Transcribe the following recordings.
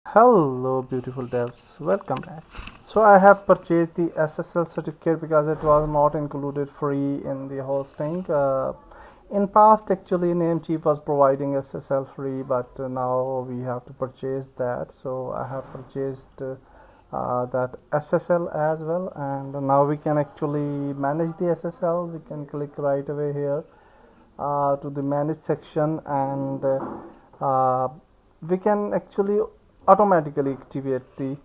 Hello beautiful devs, welcome back. So I have purchased the SSL certificate because it was not included free in the hosting. In past actually Namecheap was providing SSL free, but now we have to purchase that. So I have purchased that SSL as well, and now we can actually manage the SSL. We can click right away here to the manage section, and we can actually automatically activate the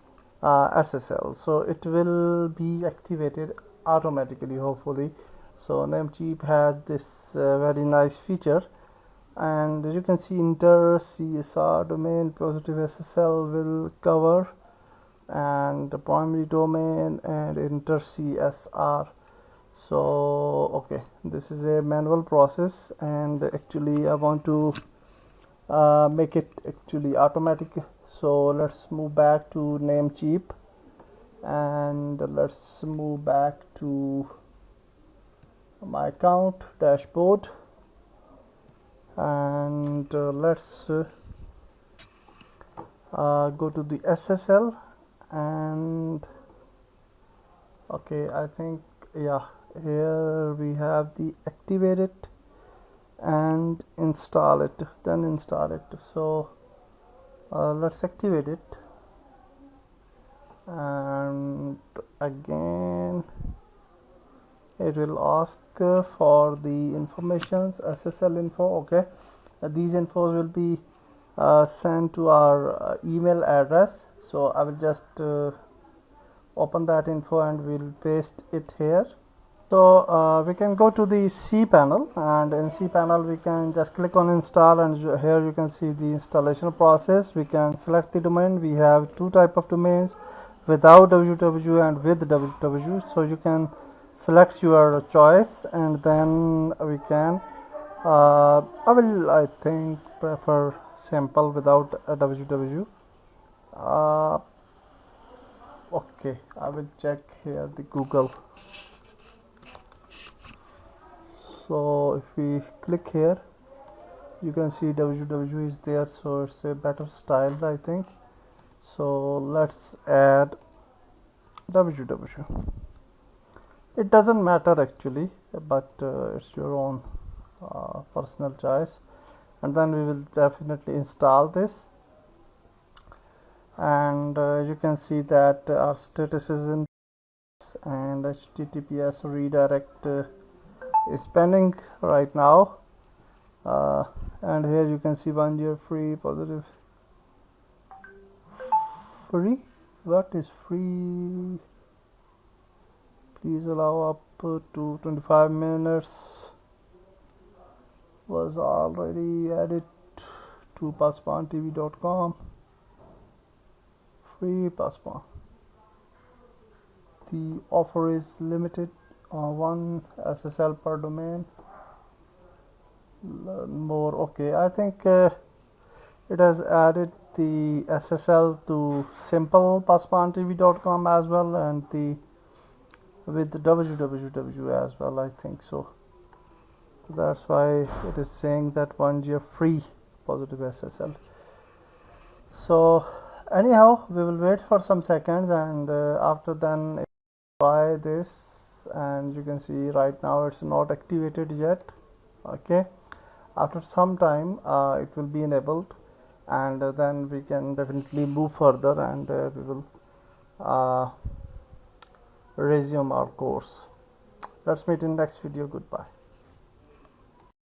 SSL. So it will be activated automatically, hopefully. So Namecheap has this very nice feature, and as you can see, inter CSR domain positive SSL will cover, and the primary domain and inter CSR. So okay, this is a manual process, and actually I want to make it actually automatic. So let's move back to Namecheap, and let's move back to my account dashboard, and let's go to the SSL, and okay, I think yeah, here we have the activate it and install it, then install it. So let's activate it, and again it will ask for the informations, SSL info. Okay, these infos will be sent to our email address. So I will just open that info and we'll paste it here. So we can go to the C panel, and in C panel we can just click on install, and here you can see the installation process. We can select the domain. We have two type of domains, without www and with www. So you can select your choice, and then we can I think prefer simple without www. Okay, I will check here the Google. So if we click here, you can see www is there, so it's a better style, I think. So let's add www. It doesn't matter actually, but it's your own personal choice. And then we will definitely install this, and you can see that our status is in, and HTTPS redirect is pending right now, and here you can see 1 year free positive. Free? What is free? Please allow up to 25 minutes. Was already added to passpantv.com. Free Passpant. The offer is limited on 1 SSL per domain. Learn more. Okay, I think it has added the SSL to simple passpantv.com as well, and the with the www as well, I think so. That's why it is saying that 1 year free positive SSL. So anyhow, we will wait for some seconds, and after then try this, and you can see right now it's not activated yet. Okay, after some time it will be enabled, and then we can definitely move further, and we will resume our course. Let's meet in next video. Goodbye.